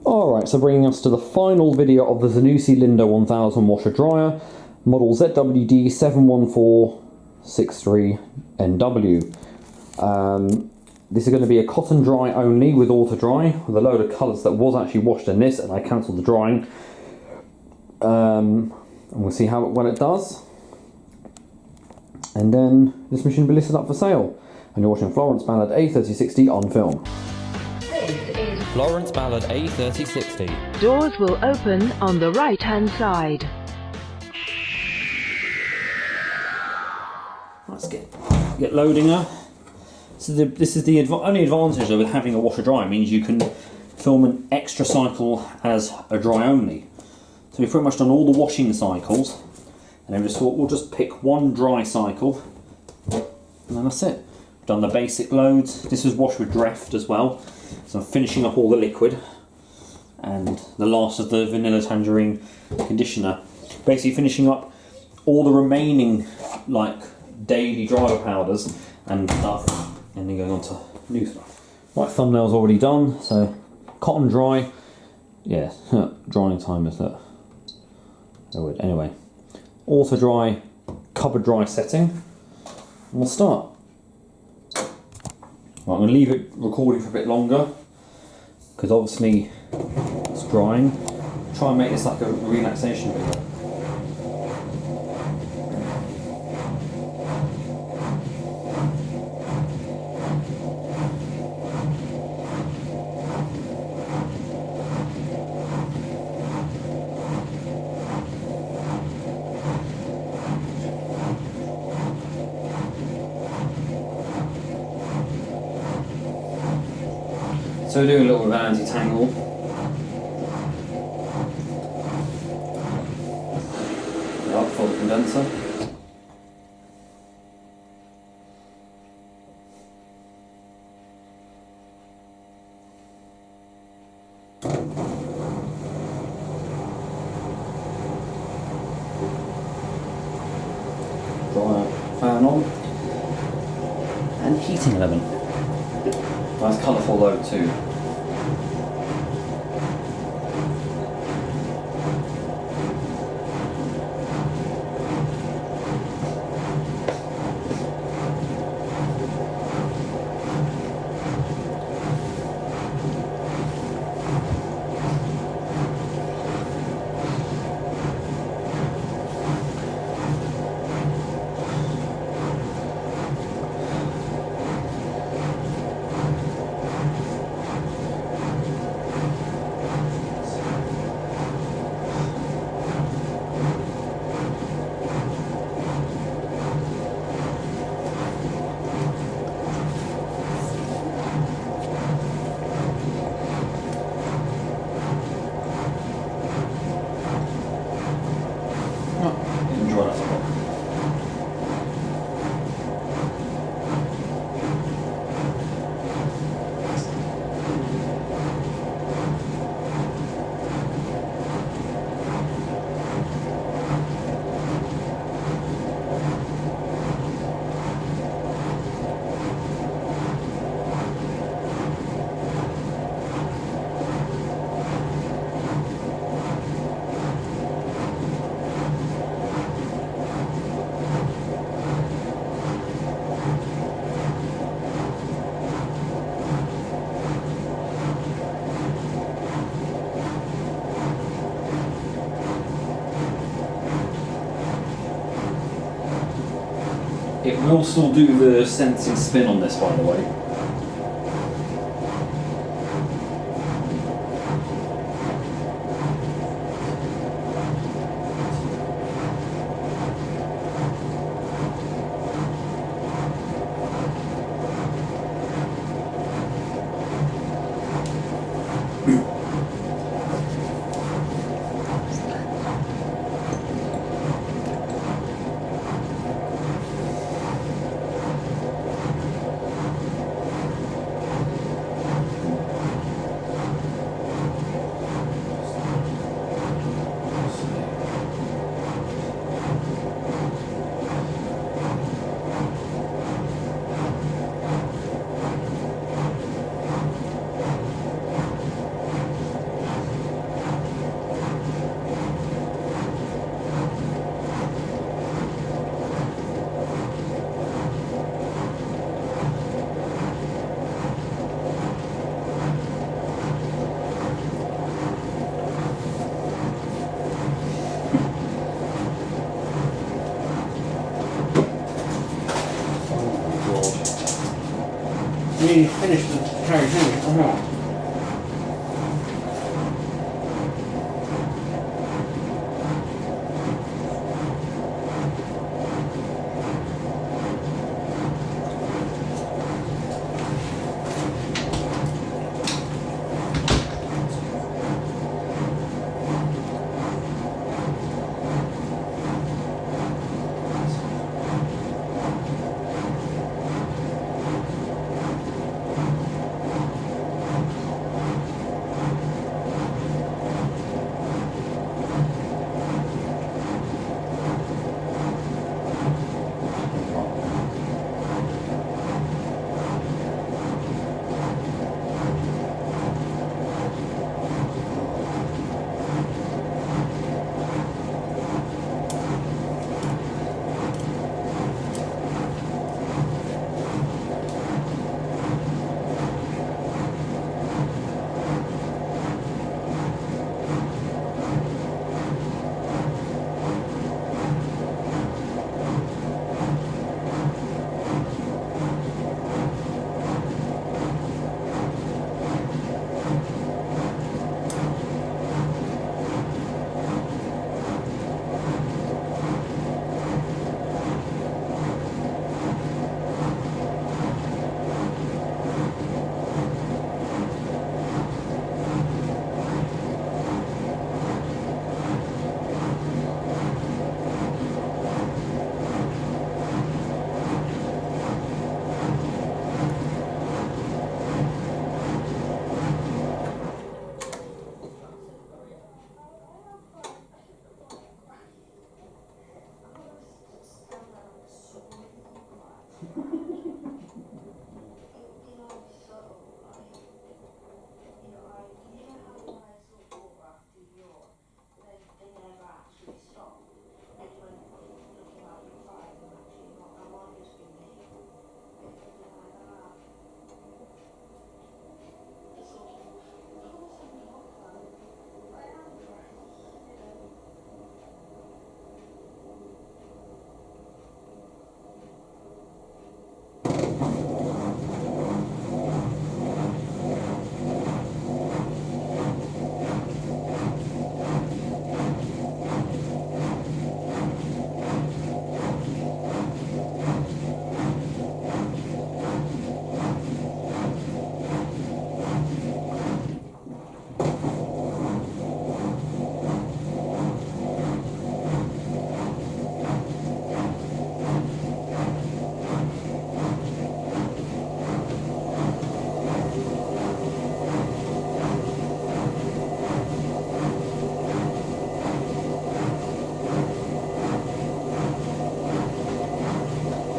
Alright, so bringing us to the final video of the Zanussi Lindo 1000 washer dryer, model ZWD71463NW. This is going to be a cotton dry only with AutoDry, with a load of colours that was actually washed in this, and I cancelled the drying. And we'll see when it does. And then this machine will be listed up for sale. And you're watching Florence Ballard A3060 on film. Florence Ballard A3060. Doors will open on the right-hand side. Let's get loading her. So this is the only advantage of having a washer dry. It means you can film an extra cycle as a dry only. So we've pretty much done all the washing cycles, and then we'll just pick one dry cycle, and then that's it. We've done the basic loads. This was washed with Dreft as well. So I'm finishing up all the liquid and the last of the vanilla tangerine conditioner. Basically finishing up all the remaining daily dryer powders and stuff, and then going on to new stuff. Right, thumbnail's already done, so cotton dry. Yeah, drying time is that. Anyway, auto dry, cover dry setting, and we'll start. Right, I'm going to leave it recording for a bit longer because obviously it's drying. Try and make this like a relaxation video. So we're doing a little bit of an anti-tangle. Up for the condenser. Dryer fan on. And heating element. Nice colourful load too. It will still do the sensing spin on this, by the way. actually finished the carriage, or not?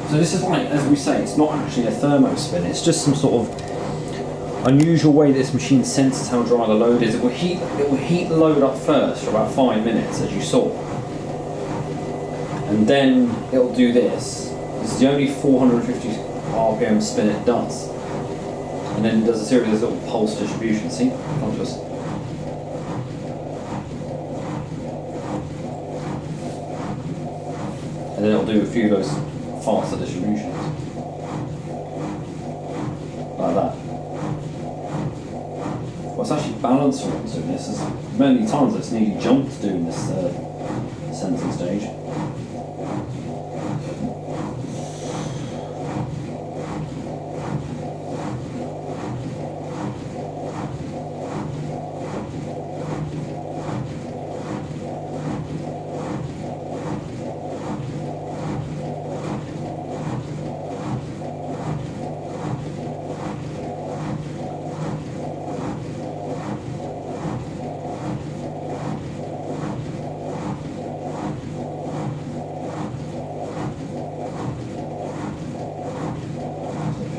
So this is like, as we say, it's not actually a thermo spin, it's just some sort of unusual way this machine senses how dry the load is. It will heat the load up first for about 5 minutes, as you saw. And then it'll do this. This is the only 450 RPM spin it does. And then it does a series of little pulse distributions. See? I'll just... And then it'll do a few of those faster distributions. Like that. Well, it's actually balanced for doing this. There's many times it's nearly jumped doing this sensing stage.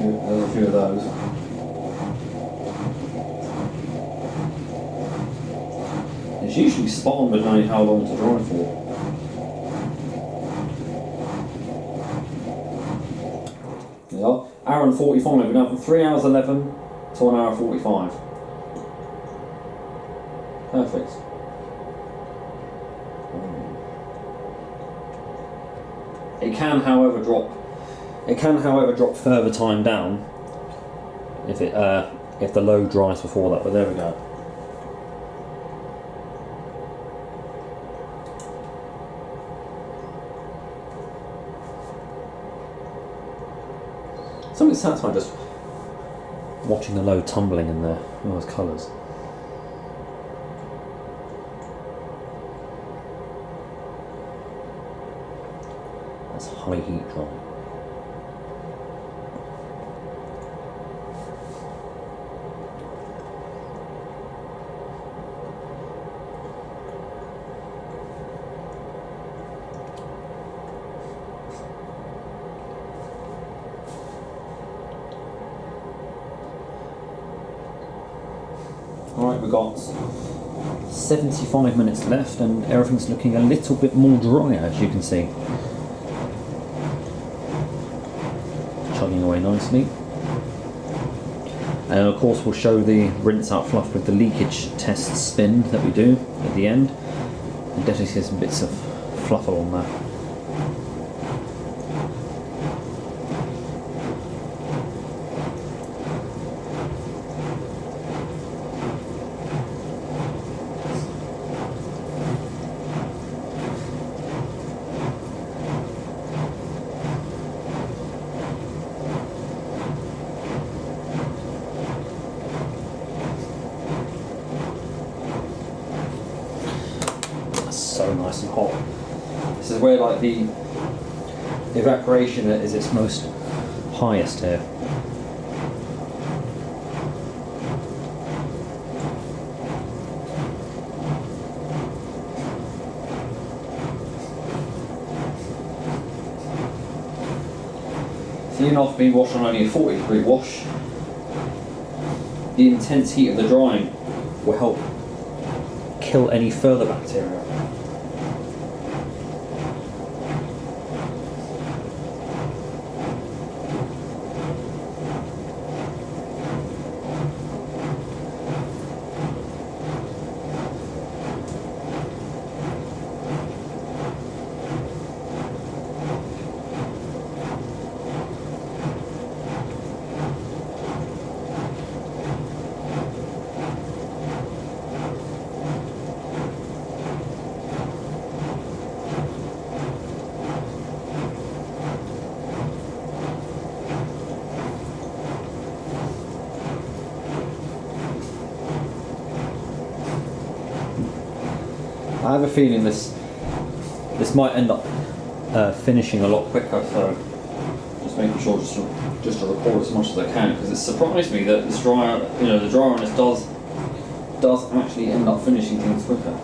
There's a few of those. It's usually spot on with knowing how long to dry for. There you are. Hour and 45. We're going from 3 hours 11 to 1 hour 45. Perfect. It can, however, drop. It can, however, drop further time down if the load dries before that, but there we go. Something satisfying just watching the load tumbling in there, all those colours. That's high heat dry. Alright, we've got 75 minutes left and everything's looking a little bit more dry, as you can see. Chugging away nicely. And of course we'll show the rinse out fluff with the leakage test spin that we do at the end. And definitely see some bits of fluff along there. So nice and hot. This is where like the evaporation is its most highest here. So even after being washed on only a 40-degree wash, the intense heat of the drying will help kill any further bacteria. I have a feeling this might end up finishing a lot quicker, so just making sure just to record as much as I can, because it surprised me that this dryer, the dryer on this does actually end up finishing things quicker.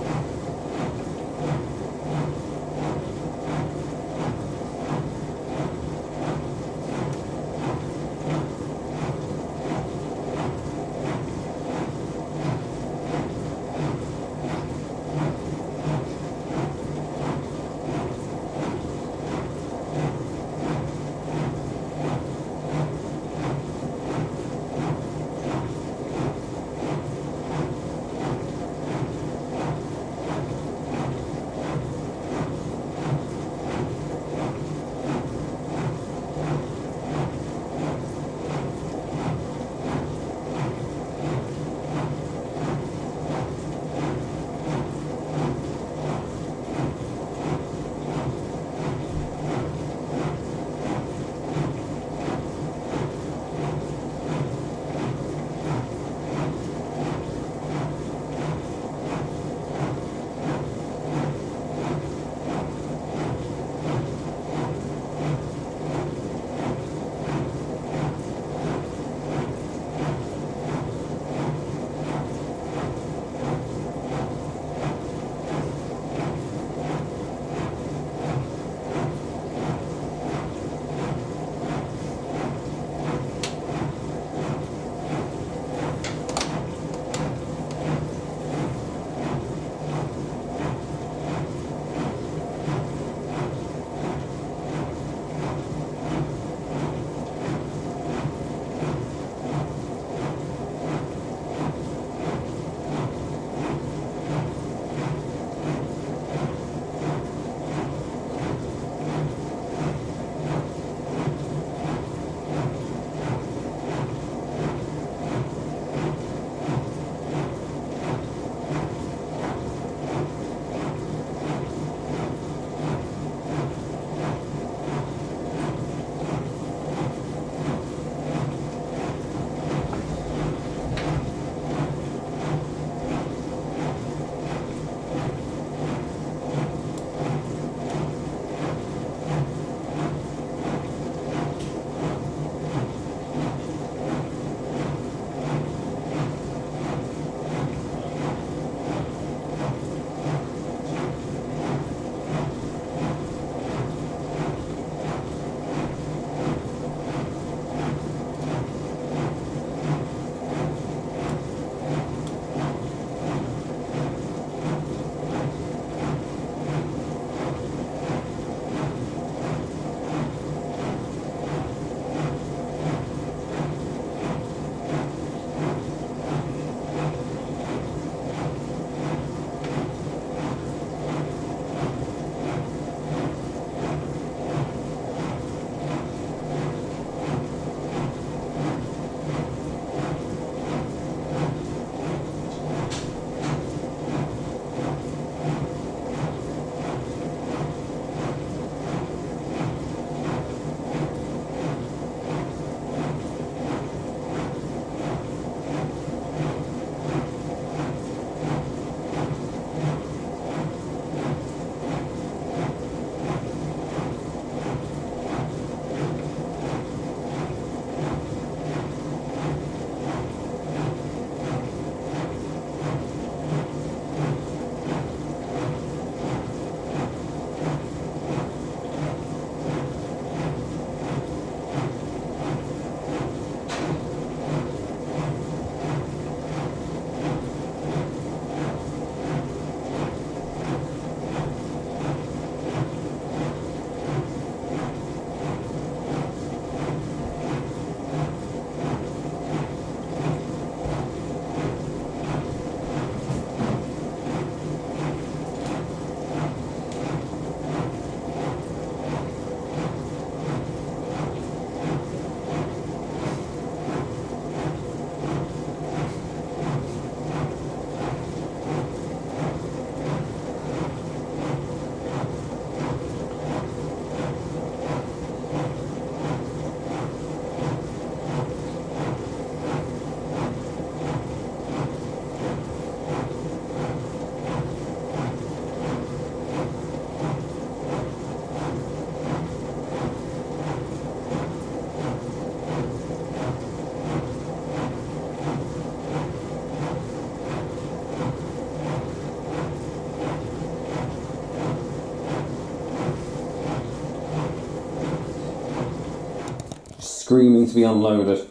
screaming to be unloaded.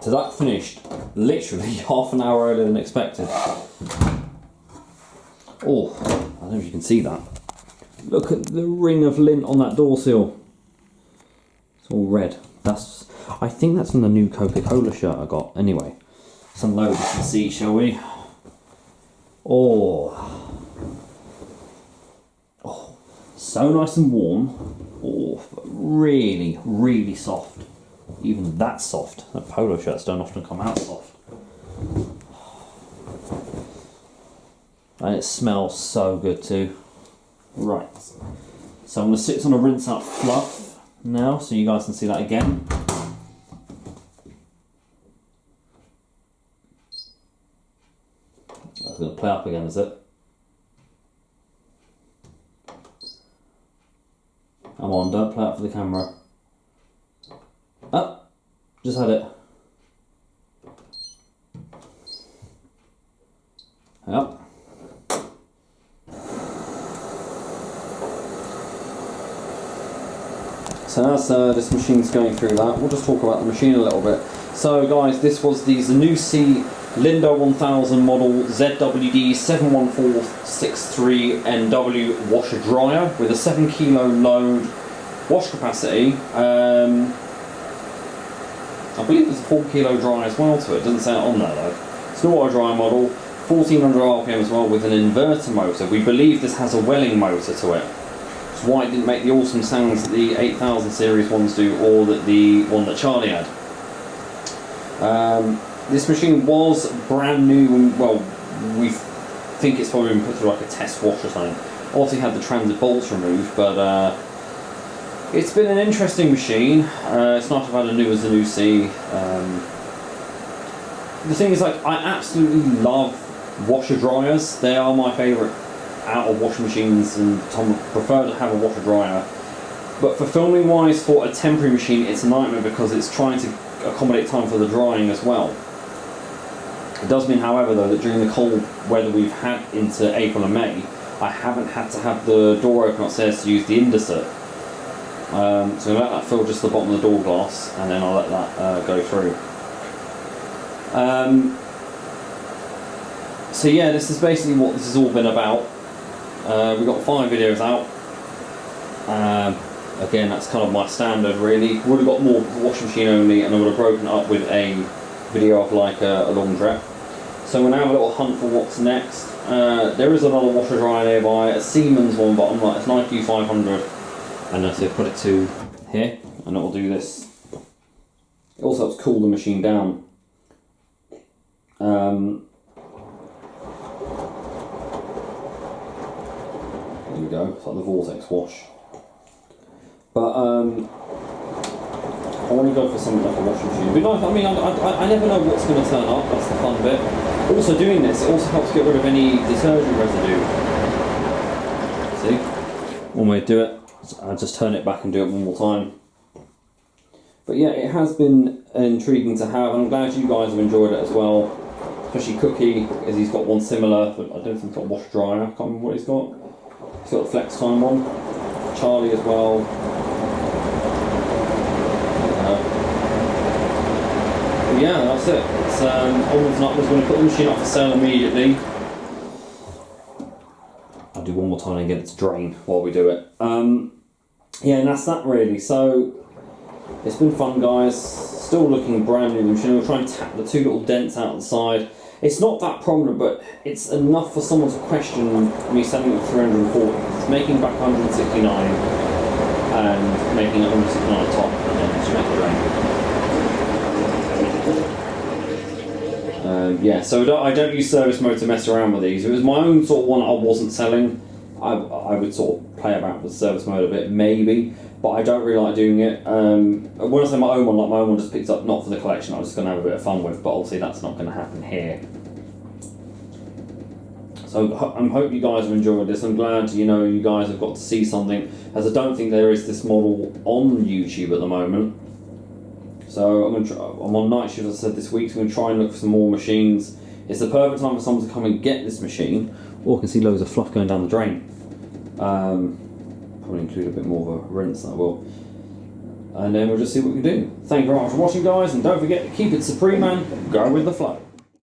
So that finished literally half an hour earlier than expected. Oh, I don't know if you can see that. Look at the ring of lint on that door seal. It's all red. I think that's from the new Coca-Cola shirt I got. Anyway, let's unload this and see, shall we? Oh, so nice and warm. Oh, but really, really soft. Even that soft. That polo shirts don't often come out soft. And it smells so good too. Right. So I'm going to sit on a rinse out fluff now so you guys can see that again. It's going to play up again, is it? Come on, don't play up for the camera. Oh, just had it. Yep. So as this machine's going through that, we'll just talk about the machine a little bit. So guys, this was the Zanussi Lindo 1000 model ZWD71463NW washer dryer with a 7 kilo load wash capacity. I believe there's a 4 kilo dry as well to it. Doesn't say it on there though. It's an auto dry model, 1400 RPM as well with an inverter motor. We believe this has a welling motor to it. That's why it didn't make the awesome sounds that the 8000 series ones do, or that the one that Charlie had. This machine was brand new, and well, we think it's probably been put through like a test wash or something. Obviously had the transit bolts removed, but it's been an interesting machine. It's nice to have had a new Zanussi. The thing is, like, I absolutely love washer dryers. They are my favourite out of washing machines, and I prefer to have a washer dryer. But for filming wise, for a temporary machine, it's a nightmare because it's trying to accommodate time for the drying as well. It does mean, however, though, that during the cold weather we've had into April and May, I haven't had to have the door open upstairs to use the indicert. So I'll let that fill just the bottom of the door glass, and then I'll let that go through. So yeah, this is basically what this has all been about. We've got 5 videos out. Again, that's kind of my standard really. Would have got more washing machine only, and I would have broken it up with a video of like a laundrette. So we're now have a little hunt for what's next. There is another washer dryer nearby, a Siemens one, but I'm like, it's an IQ 500. And so put it to here, and it will do this. It also helps cool the machine down. There we go, it's like the vortex wash. But I want to go for something like a washing machine. But I mean, I never know what's going to turn up. That's the fun bit. Also, doing this, it also helps get rid of any detergent residue. See, one way to do it. I'll just turn it back and do it one more time. But yeah, it has been intriguing to have, and I'm glad you guys have enjoyed it as well. Especially Cookie, as he's got one similar, but I don't think he's got a washer dryer. I can't remember what he's got. He's got the Flex Time one. Charlie as well. But yeah, that's it. It's onwards and upwards. Going to put the machine up for sale immediately. I'll do one more time and get it to drain while we do it. Yeah, and that's that really. So it's been fun, guys. Still looking brand new. The machine. We'll try and tap the 2 little dents out the side. It's not that prominent, but it's enough for someone to question me selling it for 340. It's making back 169 and making 169 on top, and then just make it rain. Yeah, so I don't use service mode to mess around with these. If it was my own sort of one I wasn't selling, I would sort of play about with service mode a bit, maybe, but I don't really like doing it. When I say my own one, like my own one just picked up not for the collection, I was just going to have a bit of fun with, but obviously that's not going to happen here. So I hope you guys have enjoyed this. I'm glad, you know, you guys have got to see something, as I don't think there is this model on YouTube at the moment. So I'm on night shift, as I said, this week, so I'm going to try and look for some more machines. It's the perfect time for someone to come and get this machine. Oh, I can see loads of fluff going down the drain. Probably include a bit more of a rinse, I will. And then we'll just see what we can do. Thank you very much for watching, guys, and don't forget to keep it supreme and go with the flow.